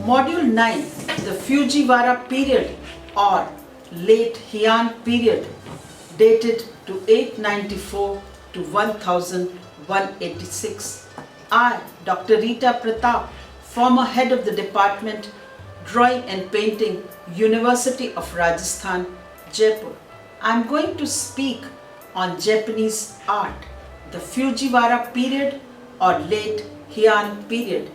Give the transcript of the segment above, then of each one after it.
Module 9, the Fujiwara period or late Heian period, dated to 894 to 1186. I, Dr. Rita Pratap, former head of the Department Drawing and Painting, University of Rajasthan, Jaipur. I am going to speak on Japanese art, the Fujiwara period or late Heian period,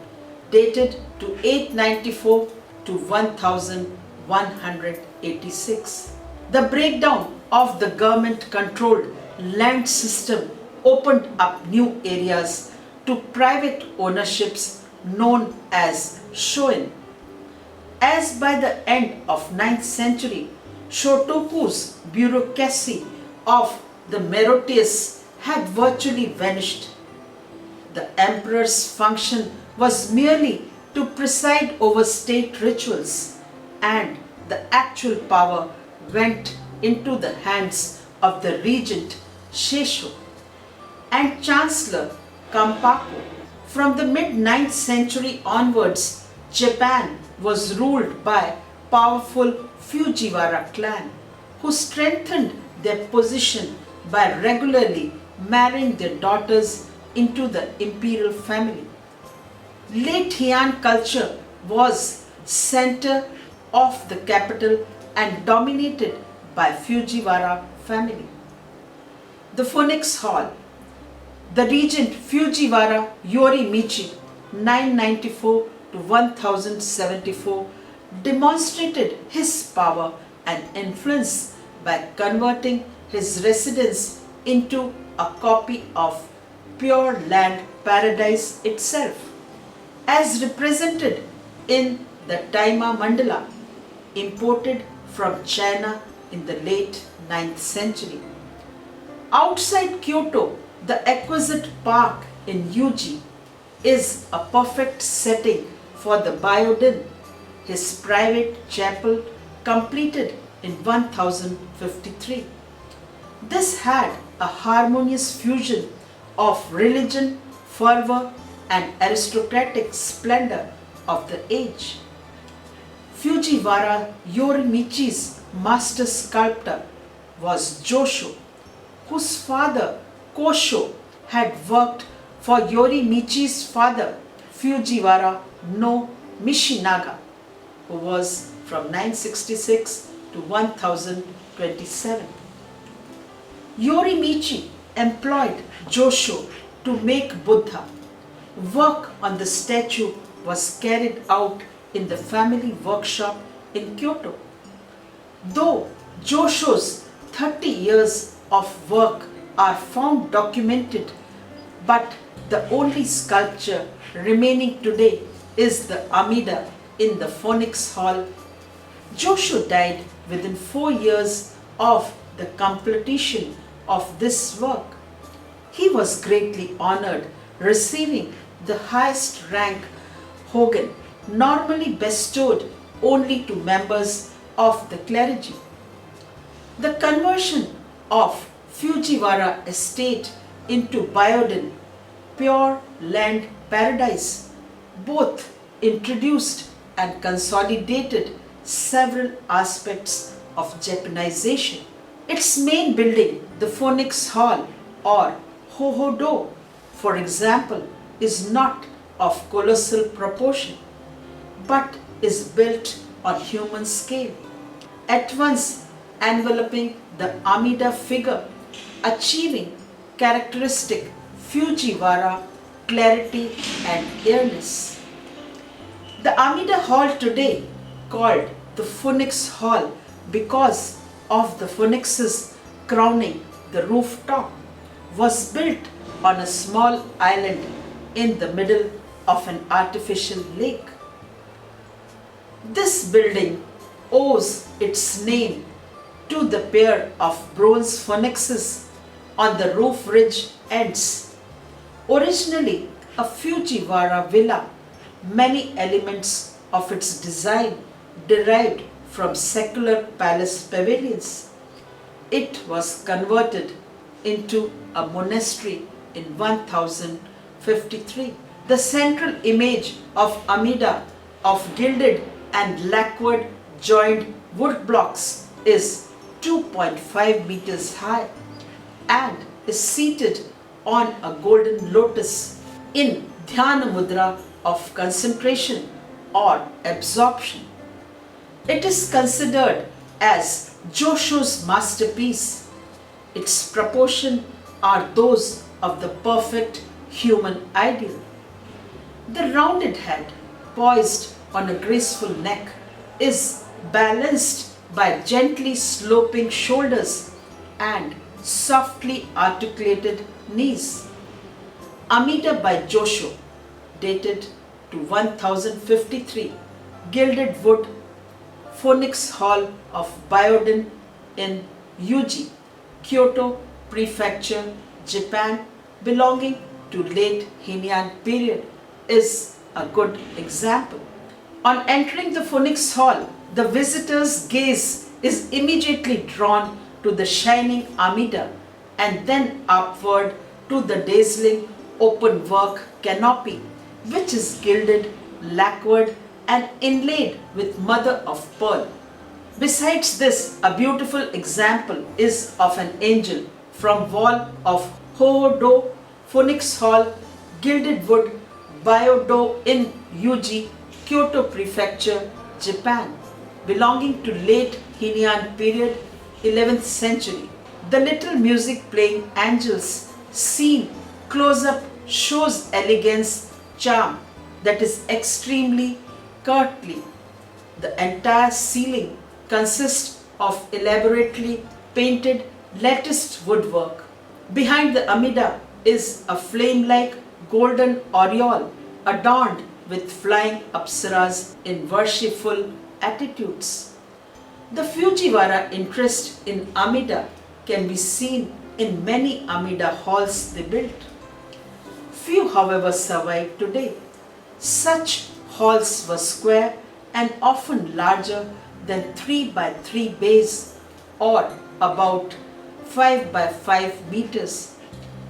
dated to 894 to 1186. The breakdown of the government-controlled land system opened up new areas to private ownerships known as shoin. As by the end of 9th century, Shotoku's bureaucracy of the Mauritius had virtually vanished. The emperor's function was merely to preside over state rituals, and the actual power went into the hands of the regent Sheisho and Chancellor Kampaku. From the mid-9th century onwards, Japan was ruled by powerful Fujiwara clan, who strengthened their position by regularly marrying their daughters into the imperial family. Late Heian culture was center of the capital and dominated by Fujiwara family. The Phoenix Hall. The regent Fujiwara Yorimichi 994 to 1074 demonstrated his power and influence by converting his residence into a copy of Pure Land Paradise itself, as represented in the Taima Mandala, imported from China in the late 9th century. Outside Kyoto, the exquisite park in Yuji is a perfect setting for the Byoden, his private chapel completed in 1053. This had a harmonious fusion of religion, fervor, and aristocratic splendor of the age. Fujiwara Yorimichi's master sculptor was Josho, whose father Kosho had worked for Yorimichi's father Fujiwara no Mishinaga, who was from 966 to 1027. Yorimichi employed Josho to make Buddha. Work on the statue was carried out in the family workshop in Kyoto. Though Josho's 30 years of work are found documented, but the only sculpture remaining today is the Amida in the Phoenix Hall. Josho died within 4 years of the completion of this work. He was greatly honored, receiving the highest rank Hogan, normally bestowed only to members of the clergy. The conversion of Fujiwara estate into Byoden, Pure Land Paradise, both introduced and consolidated several aspects of Japanization. Its main building, the Phoenix Hall or Hohodo, for example, is not of colossal proportion, but is built on human scale, at once enveloping the Amida figure, achieving characteristic Fujiwara clarity and airiness. The Amida Hall today, called the Phoenix Hall because of the phoenixes crowning the rooftop, was built on a small island in the middle of an artificial lake. This building owes its name to the pair of bronze phoenixes on the roof ridge ends. Originally a Fujiwara villa, many elements of its design derived from secular palace pavilions. It was converted into a monastery in 1053. The central image of Amida of gilded and lacquered joined wood blocks is 2.5 meters high and is seated on a golden lotus in Dhyana Mudra of concentration or absorption. It is considered as Josho's masterpiece. Its proportions are those of the perfect human ideal. The rounded head, poised on a graceful neck, is balanced by gently sloping shoulders and softly articulated knees. Amida by Josho, dated to 1053, gilded wood, Phoenix Hall of Byoden in Yuji, Kyoto Prefecture, Japan, belonging to late Heian period, is a good example. On entering the Phoenix Hall, the visitor's gaze is immediately drawn to the shining Amida and then upward to the dazzling open work canopy, which is gilded, lacquered and inlaid with mother of pearl. Besides this, a beautiful example is of an angel from wall of Hodo Phoenix Hall, gilded wood, Byodo in Yuji, Kyoto Prefecture, Japan, belonging to late Heian period, 11th century. The little music playing angels seen close up shows elegance, charm that is extremely courtly. The entire ceiling consists of elaborately painted latticed woodwork. Behind the Amida is a flame-like golden aureole adorned with flying apsaras in worshipful attitudes. The Fujiwara interest in Amida can be seen in many Amida halls they built. Few, however, survive today. Such halls were square and often larger than 3 by 3 bays or about 5 by 5 meters,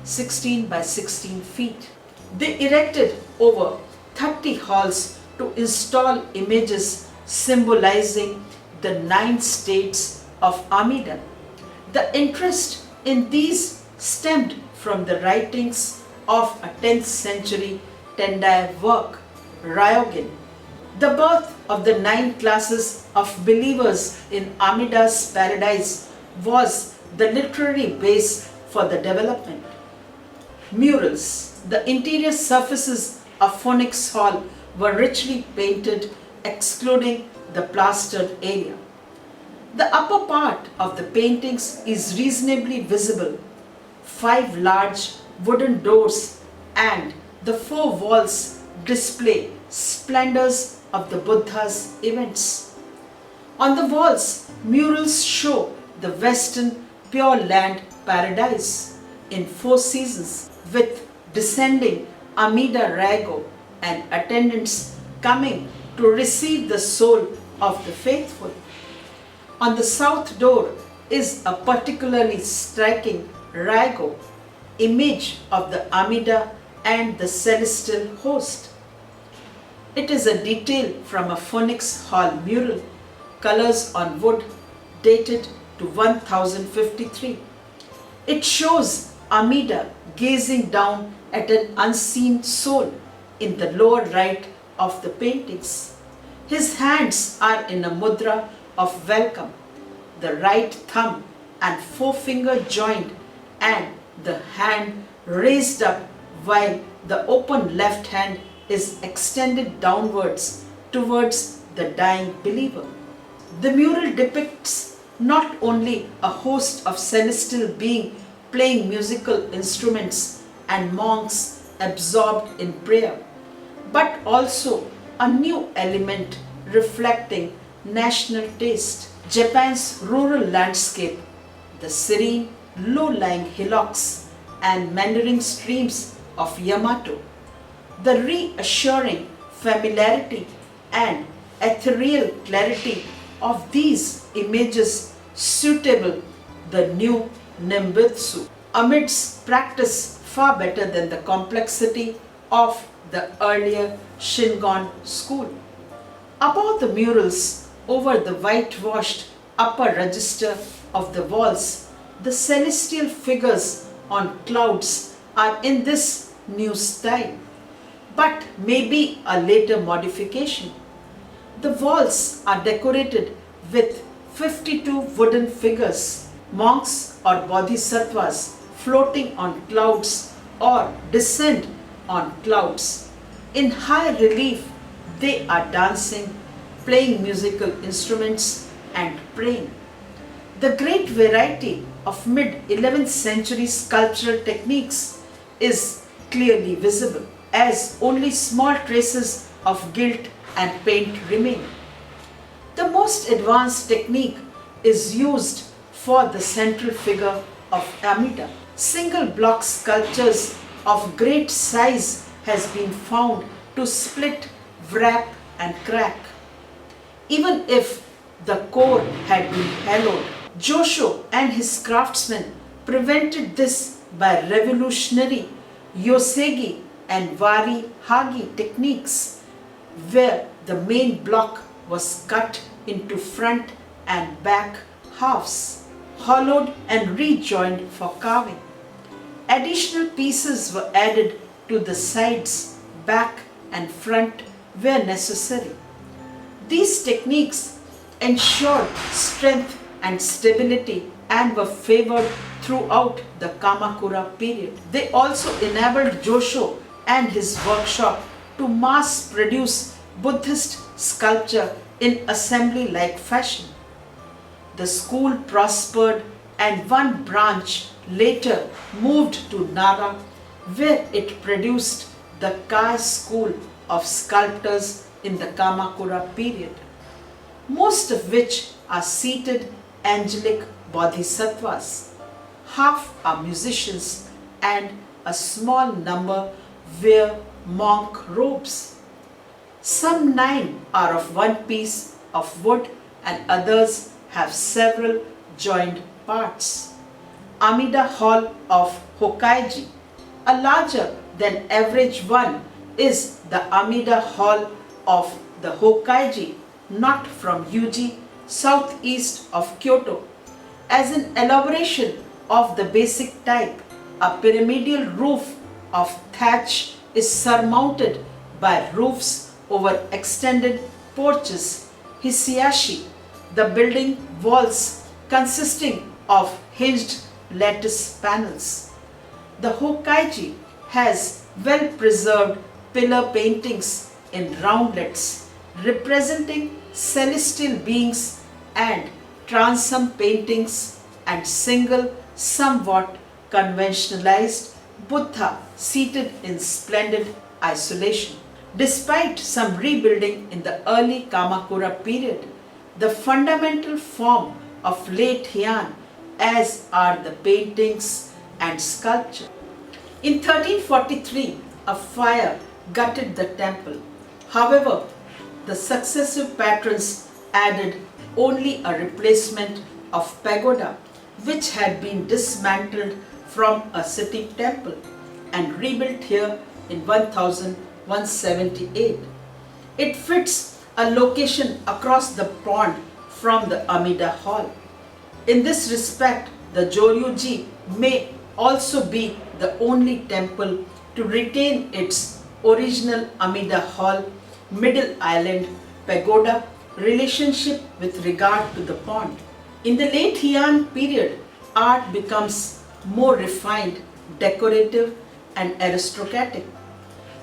16 by 16 feet. They erected over 30 halls to install images symbolizing the 9 states of Amida. The interest in these stemmed from the writings of a 10th century Tendai work, Ryogen. The birth of the 9 classes of believers in Amida's paradise was the literary base for the development. Murals. The interior surfaces of Phoenix Hall were richly painted, excluding the plastered area. The upper part of the paintings is reasonably visible. 5 large wooden doors and the 4 walls display splendors of the Buddha's events. On the walls, murals show the western Pure Land paradise in 4 seasons with descending Amida Rago and attendants coming to receive the soul of the faithful. On the south door is a particularly striking Rago, image of the Amida and the celestial host. It is a detail from a Phoenix Hall mural, colors on wood, dated to 1053. It shows Amida gazing down at an unseen soul in the lower right of the paintings. His hands are in a mudra of welcome, the right thumb and forefinger joined and the hand raised up while the open left hand is extended downwards towards the dying believer. The mural depicts not only a host of celestial beings playing musical instruments and monks absorbed in prayer, but also a new element reflecting national taste. Japan's rural landscape, the serene low-lying hillocks and meandering streams of Yamato, the reassuring familiarity and ethereal clarity of these images suitable the new Nembutsu, amidst practice far better than the complexity of the earlier Shingon school. Above the murals, over the whitewashed upper register of the walls, the celestial figures on clouds are in this new style, but maybe a later modification. The walls are decorated with 52 wooden figures, monks or bodhisattvas floating on clouds or descend on clouds. In high relief, they are dancing, playing musical instruments and praying. The great variety of mid-11th century sculptural techniques is clearly visible, as only small traces of gilt and paint remain. The most advanced technique is used for the central figure of Amida. Single block sculptures of great size has been found to split, wrap and crack. Even if the core had been hollowed, Josho and his craftsmen prevented this by revolutionary Yosegi and Wari Hagi techniques, where the main block was cut into front and back halves, hollowed and rejoined for carving. Additional pieces were added to the sides, back and front where necessary. These techniques ensured strength and stability and were favored throughout the Kamakura period. They also enabled Josho and his workshop to mass produce Buddhist sculpture in assembly-like fashion. The school prospered and one branch later moved to Nara, where it produced the Kai school of sculptors in the Kamakura period, most of which are seated angelic bodhisattvas. Half are musicians and a small number wear monk robes. Some 9 are of one piece of wood and others have several joined parts. Amida Hall of Hokkaiji, a larger than average one, is the Amida Hall of the Hokkaiji, not from Yuji, southeast of Kyoto. As an elaboration of the basic type, a pyramidal roof of thatch is surmounted by roofs over extended porches, hisaishi, the building walls consisting of hinged lattice panels. The Hokkaiji has well-preserved pillar paintings in roundlets representing celestial beings and transom paintings and single, somewhat conventionalized Buddha seated in splendid isolation. Despite some rebuilding in the early Kamakura period, the fundamental form of late Heian, as are the paintings and sculpture. In 1343, a fire gutted the temple. However, the successive patrons added only a replacement of pagoda, which had been dismantled from a city temple and rebuilt here in 1178. It fits a location across the pond from the Amida Hall. In this respect, the Joryuji may also be the only temple to retain its original Amida Hall, middle island pagoda relationship with regard to the pond. In the late Heian period, art becomes more refined, decorative and aristocratic.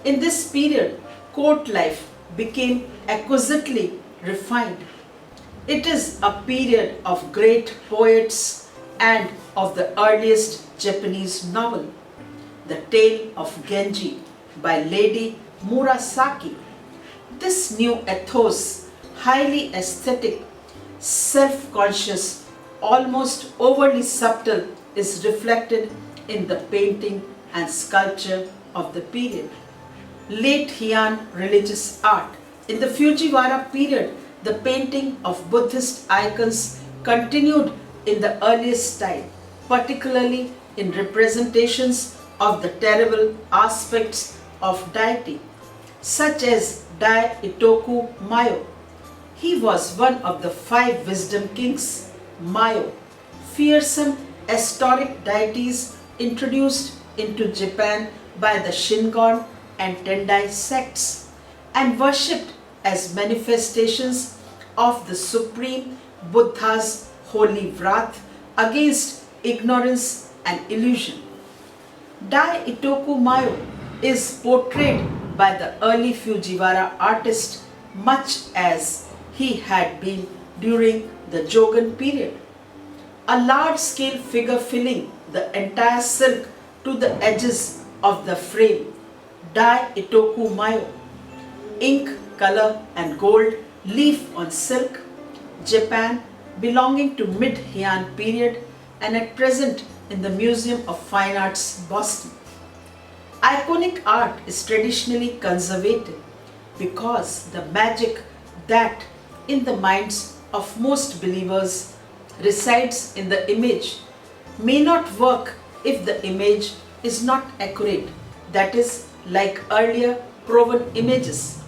In this period, court life became exquisitely refined. It is a period of great poets and of the earliest Japanese novel, The Tale of Genji by Lady Murasaki. This new ethos, highly aesthetic, self-conscious, almost overly subtle, is reflected in the painting and sculpture of the period. Late Heian religious art. In the Fujiwara period, the painting of Buddhist icons continued in the earliest style, particularly in representations of the terrible aspects of deity, such as Dai Itoku Mayo. He was one of the 5 wisdom kings, Mayo, fearsome historic deities introduced into Japan by the Shingon and Tendai sects and worshipped as manifestations of the Supreme Buddha's holy wrath against ignorance and illusion. Dai Itoku Mayo is portrayed by the early Fujiwara artist much as he had been during the Jogan period. A large-scale figure filling the entire silk to the edges of the frame, Dai Itoku Mayo, ink, color and gold, leaf on silk, Japan, belonging to mid-Heian period and at present in the Museum of Fine Arts, Boston. Iconic art is traditionally conservative because the magic that in the minds of most believers resides in the image may not work if the image is not accurate, that is, like earlier proven images.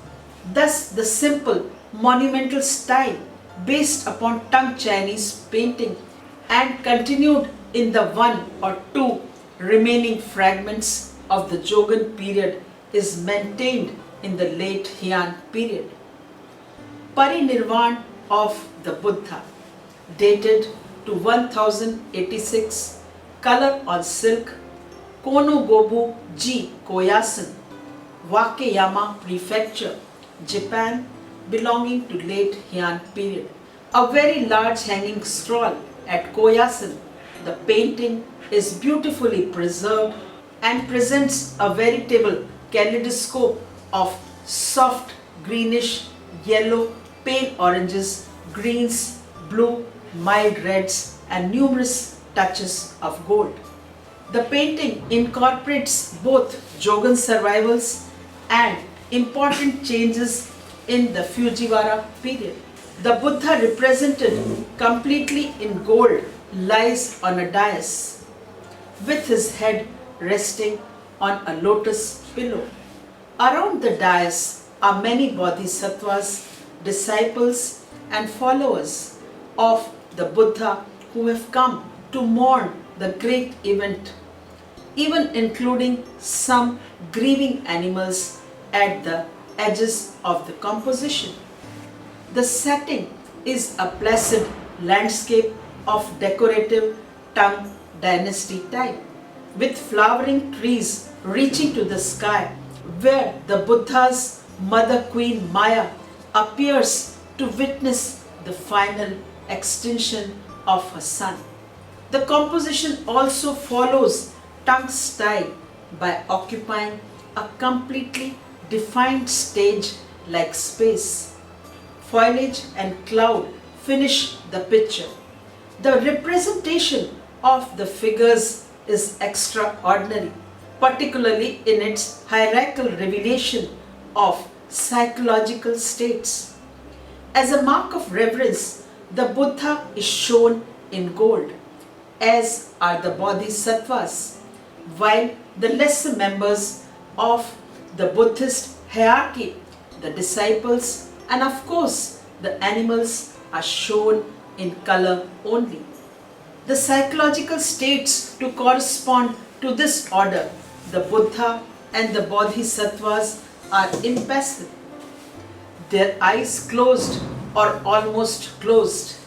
Thus, the simple monumental style based upon Tang Chinese painting and continued in the 1 or 2 remaining fragments of the Jogan period is maintained in the late Heian period. Parinirvan of the Buddha, dated to 1086, color on silk, Konogobu Ji Koyasan, Wakeyama Prefecture, Japan, belonging to late Heian period. A very large hanging scroll at Koyasan. The painting is beautifully preserved and presents a veritable kaleidoscope of soft greenish, yellow, pale oranges, greens, blue, mild reds and numerous touches of gold. The painting incorporates both Jogan survivals and important changes in the Fujiwara period. The Buddha, represented completely in gold, lies on a dais with his head resting on a lotus pillow. Around the dais are many bodhisattvas, disciples and followers of the Buddha who have come to mourn the great event, even including some grieving animals at the edges of the composition. The setting is a placid landscape of decorative Tang dynasty type, with flowering trees reaching to the sky, where the Buddha's mother queen Maya appears to witness the final extinction of her son. The composition also follows Tang style by occupying a completely defined stage-like space. Foliage and cloud finish the picture. The representation of the figures is extraordinary, particularly in its hierarchical revelation of psychological states. As a mark of reverence, the Buddha is shown in gold, as are the bodhisattvas, while the lesser members of the Buddhist hierarchy, the disciples, and of course the animals are shown in color only. The psychological states to correspond to this order, the Buddha and the bodhisattvas are impassive, their eyes closed or almost closed.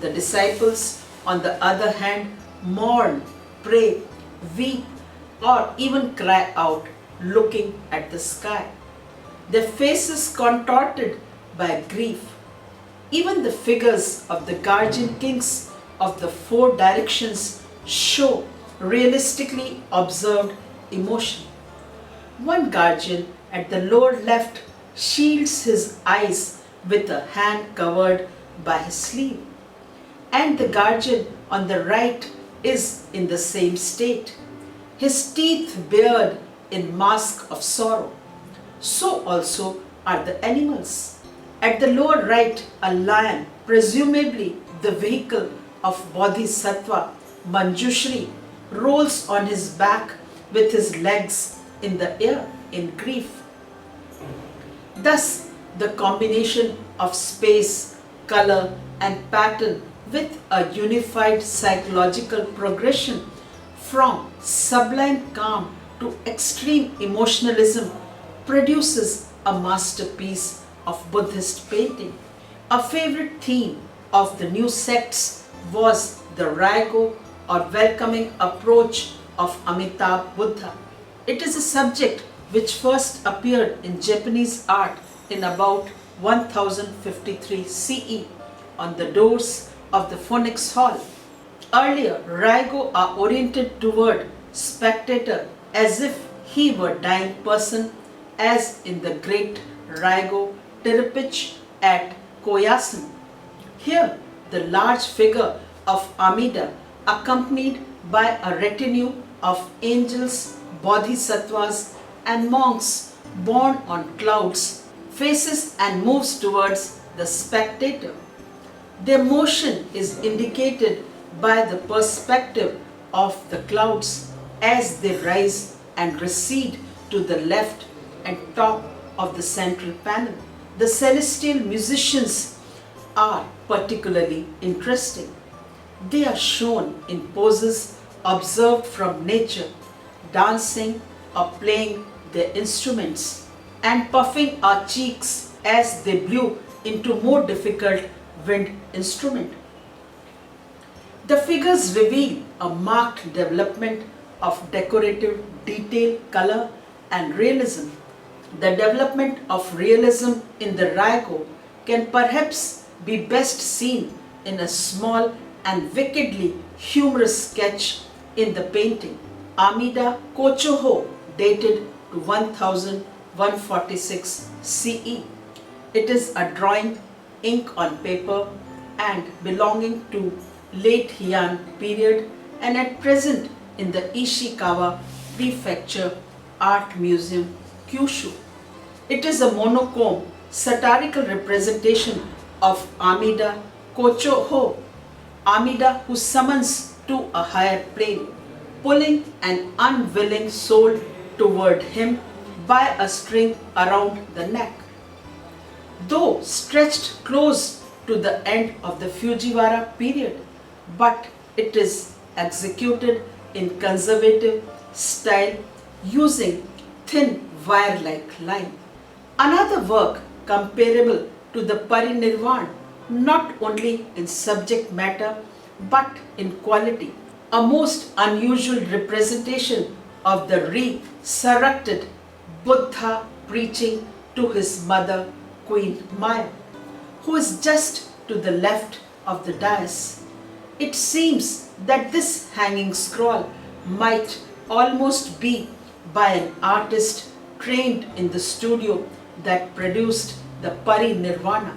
The disciples, on the other hand, mourn, pray, weep, or even cry out, looking at the sky, their faces contorted by grief. Even the figures of the guardian kings of the 4 directions show realistically observed emotion. One guardian at the lower left shields his eyes with a hand covered by his sleeve, and the guardian on the right is in the same state, his teeth bared in mask of sorrow. So also are the animals. At the lower right, a lion, presumably the vehicle of Bodhisattva Manjushri, rolls on his back with his legs in the air in grief. Thus, The combination of space, color and pattern with a unified psychological progression from sublime calm to extreme emotionalism produces a masterpiece of Buddhist painting. A favorite theme of the new sects was the Raigo or welcoming approach of Amitabha Buddha. It is a subject which first appeared in Japanese art in about 1053 CE on the doors of the Phoenix Hall. Earlier, Raigo are oriented toward spectator as if he were dying person, as in the great Raigo Tirupich at Koyasan. Here, the large figure of Amida, accompanied by a retinue of angels, bodhisattvas and monks borne on clouds, faces and moves towards the spectator. Their motion is indicated by the perspective of the clouds as they rise and recede to the left and top of the central panel. The celestial musicians are particularly interesting. They are shown in poses observed from nature, dancing or playing their instruments, and puffing our cheeks as they blew into more difficult wind instrument. The figures reveal a marked development of decorative detail, color and realism. The development of realism in the Raigo can perhaps be best seen in a small and wickedly humorous sketch in the painting Amida Kochoho, dated to 1146 CE. It is a drawing, ink on paper, and belonging to late Heian period and at present in the Ishikawa Prefecture Art Museum, Kyushu. It is a monochrome satirical representation of Amida Kochoho, Amida who summons to a higher plane, pulling an unwilling soul toward him by a string around the neck. Though stretched close to the end of the Fujiwara period, but it is executed in conservative style using thin wire-like line. Another work comparable to the Parinirvana, not only in subject matter but in quality, a most unusual representation of the resurrected Buddha preaching to his mother Queen Maya, who is just to the left of the dais. It seems that this hanging scroll might almost be by an artist trained in the studio that produced the Parinirvana.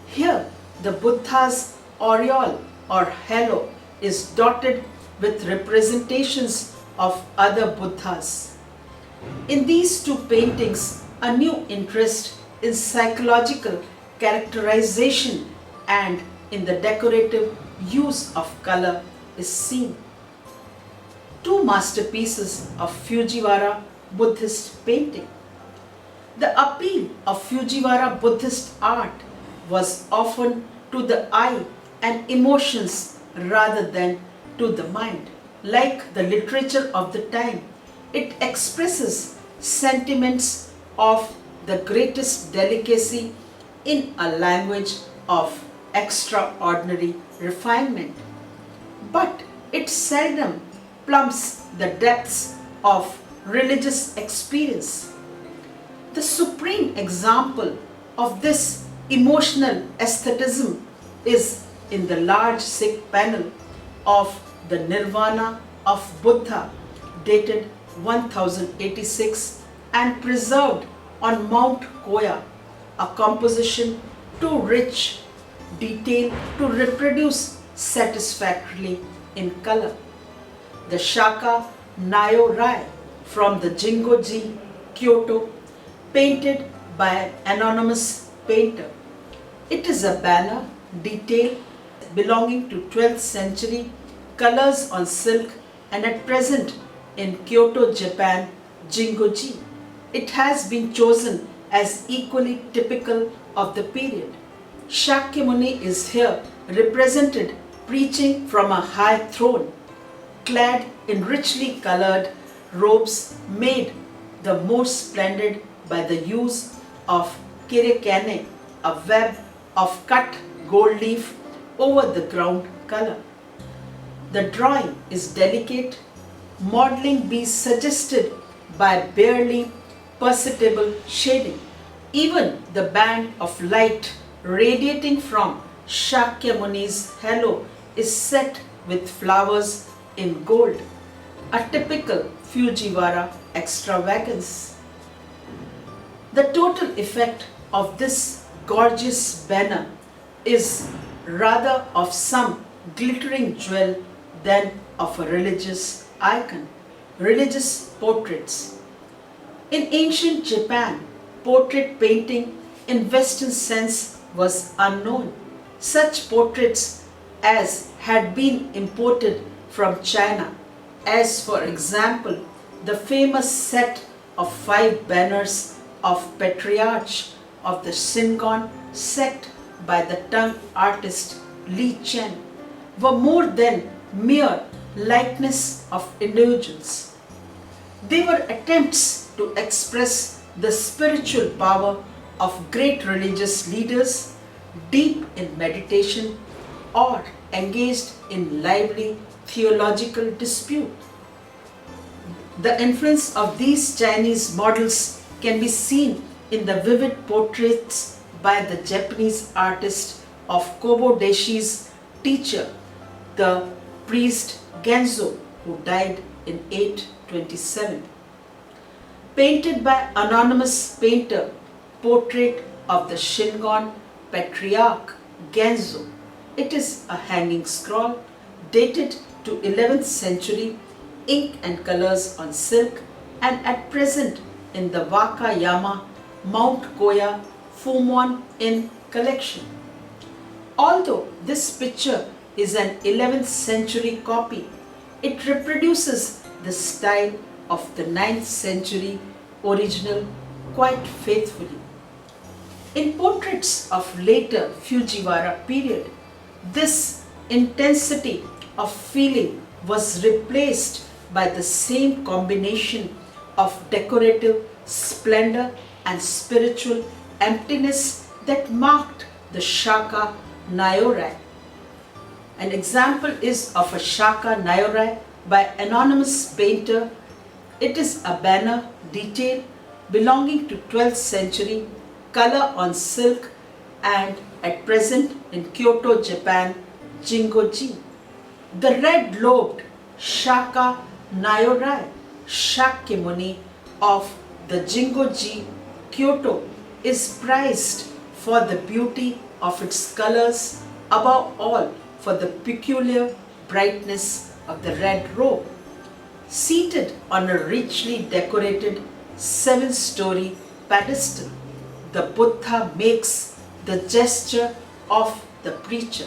Here, the Buddha's aureole or halo is dotted with representations of other Buddhas. In these two paintings, a new interest in psychological characterization and in the decorative use of color is seen. Two masterpieces of Fujiwara Buddhist painting. The appeal of Fujiwara Buddhist art was often to the eye and emotions rather than to the mind. Like the literature of the time, it expresses sentiments of the greatest delicacy in a language of extraordinary refinement. But it seldom plumbs the depths of religious experience. The supreme example of this emotional aestheticism is in the large Sikh panel of the Nirvana of Buddha, dated 1086 and preserved on Mount Koya, a composition too rich detail to reproduce satisfactorily in color. The Shaka Nayo Rai from the Jingoji, Kyoto, painted by an anonymous painter. It is a banner detail belonging to 12th century, colors on silk, and at present in Kyoto, Japan, Jingoji. It has been chosen as equally typical of the period. Shakyamuni is here represented preaching from a high throne, clad in richly colored robes made the more splendid by the use of kirekane, a web of cut gold leaf over the ground color. The drawing is delicate, modeling being suggested by barely perceptible shading. Even the band of light radiating from Shakyamuni's halo is set with flowers in gold, a typical Fujiwara extravagance. The total effect of this gorgeous banner is rather of some glittering jewel than of a religious icon. Religious portraits. In ancient Japan, portrait painting in Western sense was unknown. Such portraits as had been imported from China, as for example the famous set of 5 banners of Patriarch of the Shingon sect by the Tang artist Li Chen, were more than mere likeness of individuals. They were attempts to express the spiritual power of great religious leaders deep in meditation or engaged in lively theological dispute. The influence of these Chinese models can be seen in the vivid portraits by the Japanese artist of Kobodeshi's teacher, the priest Genzo, who died in 827. Painted by anonymous painter, portrait of the Shingon Patriarch Genzo. It is a hanging scroll dated to 11th century, ink and colors on silk, and at present in the Wakayama Mount Koya Fumon Inn collection. Although this picture is an 11th century copy, it reproduces the style of the 9th century original quite faithfully. In portraits of later Fujiwara period, this intensity of feeling was replaced by the same combination of decorative splendor and spiritual emptiness that marked the Shaka Nyorai. An example is of a Shaka Nyorai by anonymous painter. It is a banner detail belonging to 12th century, color on silk, and at present in Kyoto, Japan, Jingoji. The red-lobed Shaka Nyorai Shakyamuni of the Jingoji, Kyoto, is prized for the beauty of its colors, above all for the peculiar brightness of the red robe. Seated on a richly decorated 7-story pedestal, the Buddha makes the gesture of the preacher.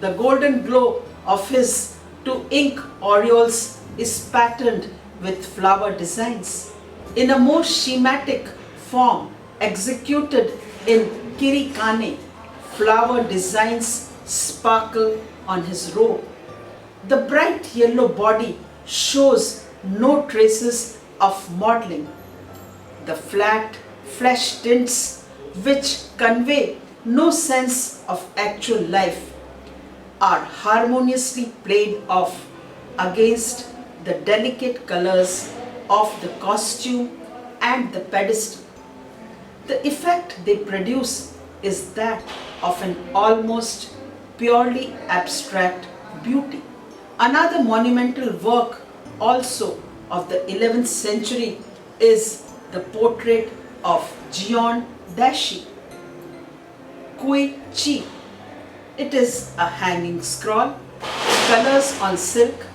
The golden glow of his 2 ink aureoles is patterned with flower designs. In a more schematic form executed in kirikane, flower designs sparkle on his robe. The bright yellow body shows no traces of modeling. The flat flesh tints, which convey no sense of actual life, are harmoniously played off against the delicate colors of the costume and the pedestal. The effect they produce is that of an almost purely abstract beauty. Another monumental work also of the 11th century is the portrait of Gion Dashi, Kui Chi. It is a hanging scroll, colors on silk,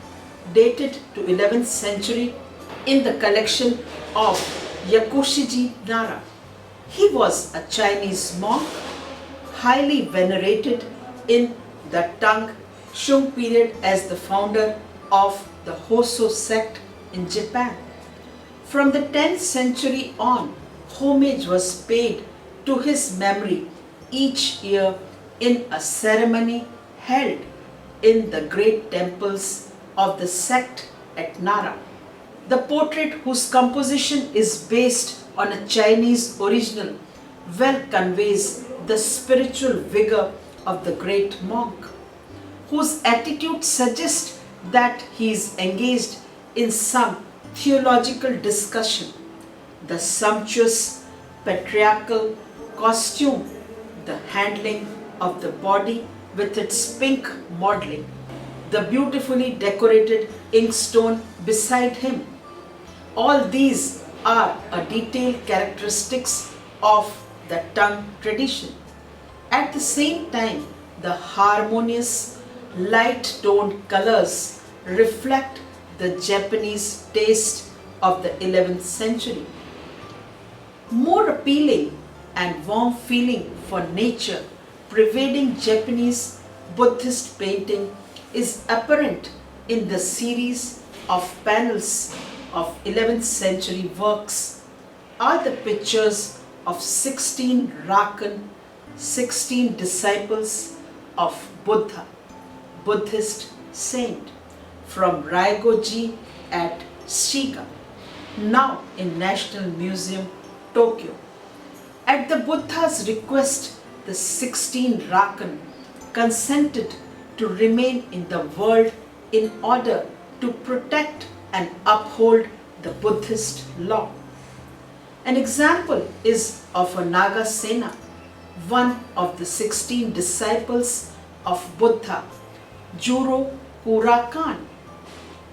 dated to 11th century, in the collection of Yakushiji Nara. He was a Chinese monk, highly venerated in the Tang Shung period as the founder of the Hoso sect in Japan. From the 10th century on, homage was paid to his memory each year in a ceremony held in the great temples of the sect at Nara. The portrait, whose composition is based on a Chinese original, well conveys the spiritual vigor of the great monk, whose attitude suggests that he is engaged in some theological discussion. The sumptuous patriarchal costume, the handling of the body with its pink modeling, the beautifully decorated inkstone beside him, all these are a detailed characteristics of the Tang tradition. At the same time, the harmonious, light-toned colors reflect the Japanese taste of the 11th century. More appealing and warm feeling for nature pervading Japanese Buddhist painting is apparent in the series of panels of 11th century works are the pictures of 16 Rakan, 16 disciples of Buddha, Buddhist saint, from Raigoji at Shiga, now in National Museum, Tokyo. At the Buddha's request, the 16 Rakan consented to remain in the world in order to protect and uphold the Buddhist law. An example is of a Nagasena, one of the 16 disciples of Buddha, Juro Kurakan,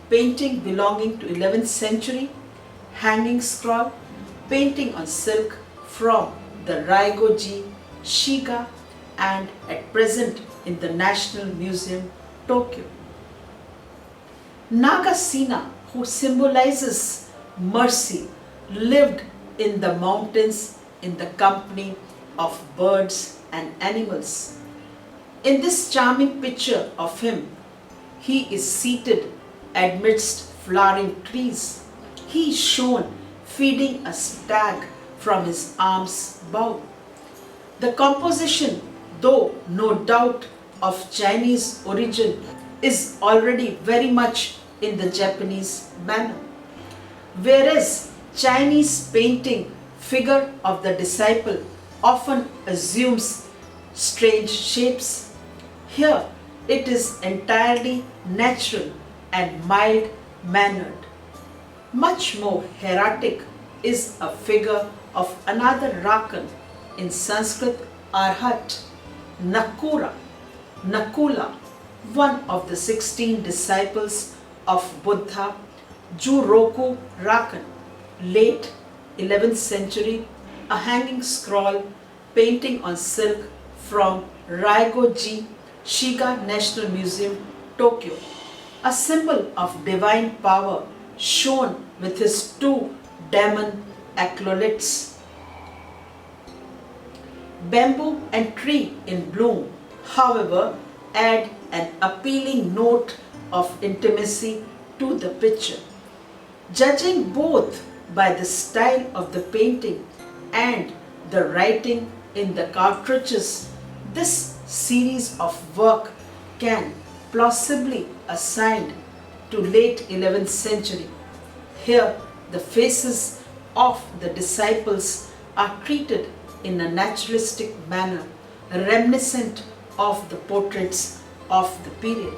painting belonging to 11th century, hanging scroll, painting on silk from the Raigoji, Shiga, and at present in the National Museum, Tokyo. Nagasena, who symbolizes mercy, lived in the mountains in the company of birds and animals. In this charming picture of him, he is seated amidst flowering trees. He is shown feeding a stag from his arms bow. The composition, though no doubt of Chinese origin, is already very much in the Japanese manner. Whereas Chinese painting figure of the disciple often assumes strange shapes, here it is entirely natural and mild-mannered. Much more hieratic is a figure of another Rakan, in Sanskrit Arhat, Nakula, one of the 16 disciples of Buddha, Juroku Rakan, late 11th century, a hanging scroll painting on silk from Raigoji, Shiga National Museum, Tokyo, a symbol of divine power shown with his two demon acolytes. Bamboo and tree in bloom, however, add an appealing note of intimacy to the picture. Judging both by the style of the painting and the writing in the cartridges, this series of work can plausibly assigned to late 11th century. Here, the faces of the disciples are treated in a naturalistic manner, reminiscent of the portraits of the period.